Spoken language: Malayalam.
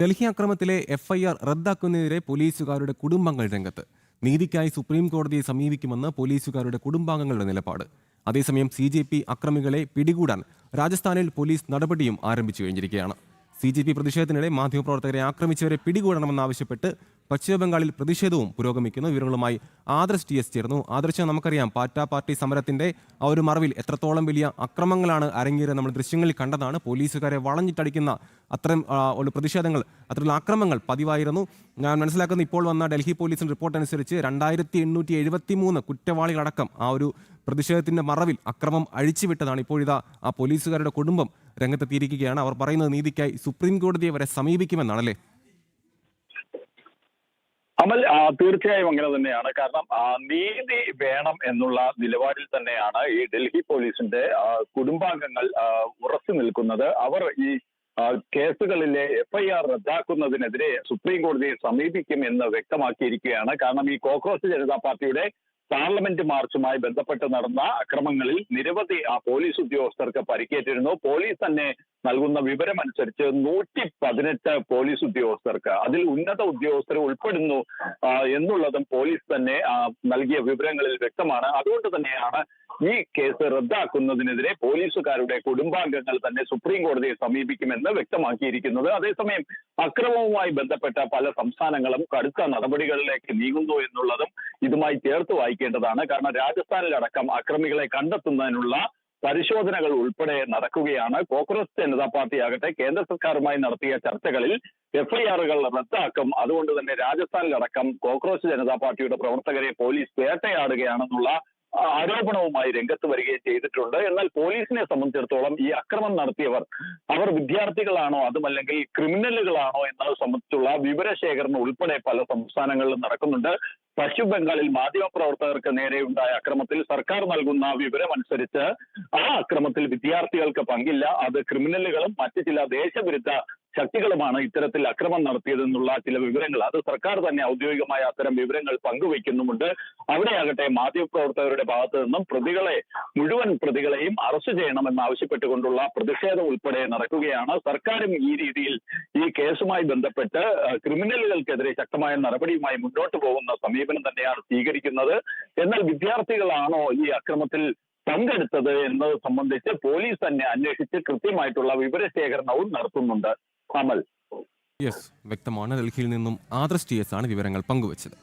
ഡൽഹി അക്രമത്തിലെ എഫ്ഐആർ റദ്ദാക്കുന്നതിനെതിരെ പോലീസുകാരുടെ കുടുംബങ്ങൾ രംഗത്ത്. നീതിക്കായി സുപ്രീം കോടതിയെ സമീപിക്കുമെന്ന് പോലീസുകാരുടെ കുടുംബാംഗങ്ങളുടെ നിലപാട്. അതേസമയം CJP അക്രമികളെ പിടികൂടാൻ രാജസ്ഥാനിൽ പോലീസ് നടപടിയും ആരംഭിച്ചു കഴിഞ്ഞിരിക്കുകയാണ്. CJP പ്രതിഷേധത്തിനിടെ മാധ്യമപ്രവർത്തകരെ ആക്രമിച്ചവരെ പിടികൂടണമെന്നാവശ്യപ്പെട്ട് പശ്ചിമബംഗാളിൽ പ്രതിഷേധവും പുരോഗമിക്കുന്നു. വിവരങ്ങളുമായി ആദർശ് TS ചേർന്നു. ആദർശ്, നമുക്കറിയാം പാർട്ടി സമരത്തിന്റെ ആ ഒരു മറവിൽ എത്രത്തോളം വലിയ അക്രമങ്ങളാണ് അരങ്ങേറിയത് നമ്മൾ ദൃശ്യങ്ങളിൽ കണ്ടതാണ്. പോലീസുകാരെ വളഞ്ഞിട്ടടിക്കുന്ന അത്തരം പ്രതിഷേധങ്ങൾ, അത്തരത്തിലുള്ള ആക്രമങ്ങൾ പതിവായിരുന്നു. ഞാൻ മനസ്സിലാക്കുന്ന ഇപ്പോൾ വന്ന ഡൽഹി പോലീസിന്റെ റിപ്പോർട്ട് അനുസരിച്ച് 2873 കുറ്റവാളികളടക്കം ആ ഒരു പ്രതിഷേധത്തിന്റെ മറവിൽ അക്രമം അഴിച്ചുവിട്ടതാണ്. ഇപ്പോഴിതാ ആ പോലീസുകാരുടെ കുടുംബം രംഗത്തെത്തിയിരിക്കുകയാണ്. അവർ പറയുന്നത് നീതിക്കായി സുപ്രീം കോടതിയെ വരെ സമീപിക്കുമെന്നാണല്ലേ? അമൽ, തീർച്ചയായും അങ്ങനെ തന്നെയാണ്. കാരണം നീതി വേണം എന്നുള്ള നിലപാടിൽ തന്നെയാണ് ഈ ഡൽഹി പോലീസിന്റെ കുടുംബാംഗങ്ങൾ ഉറച്ചു നിൽക്കുന്നത്. അവർ ഈ കേസുകളിലെ FIR റദ്ദാക്കുന്നതിനെതിരെ സുപ്രീം കോടതിയെ സമീപിക്കും എന്ന് വ്യക്തമാക്കിയിരിക്കുകയാണ്. കാരണം ഈ കോക്രോച്ച് ജനതാ പാർട്ടിയുടെ പാർലമെന്റ് മാർച്ചുമായി ബന്ധപ്പെട്ട് നടന്ന അക്രമങ്ങളിൽ നിരവധി പോലീസ് ഉദ്യോഗസ്ഥർക്ക് പരിക്കേറ്റിരുന്നു. പോലീസ് തന്നെ നൽകുന്ന വിവരമനുസരിച്ച് 118 പോലീസ് ഉദ്യോഗസ്ഥർക്ക്, അതിൽ ഉന്നത ഉദ്യോഗസ്ഥർ ഉൾപ്പെടുന്നു എന്നുള്ളതും പോലീസ് തന്നെ നൽകിയ വിവരങ്ങളിൽ വ്യക്തമാണ്. അതുകൊണ്ട് തന്നെയാണ് ഈ കേസ് റദ്ദാക്കുന്നതിനെതിരെ പോലീസുകാരുടെ കുടുംബാംഗങ്ങൾ തന്നെ സുപ്രീം കോടതിയെ സമീപിക്കുമെന്ന് വ്യക്തമാക്കിയിരിക്കുന്നത്. അതേസമയം അക്രമവുമായി ബന്ധപ്പെട്ട പല സംസ്ഥാനങ്ങളും കടുത്ത നടപടികളിലേക്ക് നീങ്ങുന്നു എന്നുള്ളതും ഇതുമായി ചേർത്ത് വായിക്കേണ്ടതാണ്. കാരണം രാജസ്ഥാനിലടക്കം അക്രമികളെ കണ്ടെത്തുന്നതിനുള്ള പരിശോധനകൾ ഉൾപ്പെടെ നടക്കുകയാണ്. കോക്രോച്ച് ജനതാ പാർട്ടി ആകട്ടെ കേന്ദ്ര സർക്കാരുമായി നടത്തിയ ചർച്ചകളിൽ FIRകൾ റദ്ദാക്കും. അതുകൊണ്ട് തന്നെ രാജസ്ഥാനിലടക്കം കോക്രോച്ച് ജനതാ പാർട്ടിയുടെ പ്രവർത്തകരെ പോലീസ് വേട്ടയാടുകയാണെന്നുള്ള ആരോപണവുമായി രംഗത്ത് വരികയും ചെയ്തിട്ടുണ്ട്. എന്നാൽ പോലീസിനെ സംബന്ധിച്ചിടത്തോളം ഈ അക്രമം നടത്തിയവർ അവർ വിദ്യാർത്ഥികളാണോ അതുമല്ലെങ്കിൽ ക്രിമിനലുകളാണോ എന്നത് സംബന്ധിച്ചുള്ള വിവരശേഖരണം ഉൾപ്പെടെ പല സംസ്ഥാനങ്ങളിലും നടക്കുന്നുണ്ട്. പശ്ചിമ ബംഗാളിൽ മാധ്യമപ്രവർത്തകർക്ക് നേരെയുണ്ടായ അക്രമത്തിൽ സർക്കാർ നൽകുന്ന വിവരമനുസരിച്ച് ആ അക്രമത്തിൽ വിദ്യാർത്ഥികൾക്ക് പങ്കില്ല. അത് ക്രിമിനലുകളും മറ്റ് ചില ദേശവിരുദ്ധ ശക്തികളുമാണ് ഇത്തരത്തിൽ അക്രമം നടത്തിയതെന്നുള്ള ചില വിവരങ്ങൾ അത് സർക്കാർ തന്നെ ഔദ്യോഗികമായ അത്തരം വിവരങ്ങൾ പങ്കുവയ്ക്കുന്നുമുണ്ട്. അവിടെയാകട്ടെ മാധ്യമപ്രവർത്തകരുടെ ഭാഗത്തു നിന്നും മുഴുവൻ പ്രതികളെയും അറസ്റ്റ് ചെയ്യണമെന്ന് ആവശ്യപ്പെട്ടുകൊണ്ടുള്ള പ്രതിഷേധം ഉൾപ്പെടെ നടക്കുകയാണ്. സർക്കാരും ഈ രീതിയിൽ ഈ കേസുമായി ബന്ധപ്പെട്ട് ക്രിമിനലുകൾക്കെതിരെ ശക്തമായ നടപടിയുമായി മുന്നോട്ട് പോകുന്ന സമീപനം തന്നെയാണ് സ്വീകരിക്കുന്നത്. എന്നാൽ വിദ്യാർത്ഥികളാണോ ഈ അക്രമത്തിൽ പങ്കെടുത്തത് എന്നത് സംബന്ധിച്ച് പോലീസ് തന്നെ അന്വേഷിച്ച് കൃത്യമായിട്ടുള്ള വിവരശേഖരണവും നടത്തുന്നുണ്ട്. അമൽ, വ്യക്തമാണ്. ഡൽഹിയിൽ നിന്നും ആദർശ് TS ആണ് വിവരങ്ങൾ പങ്കുവച്ചത്.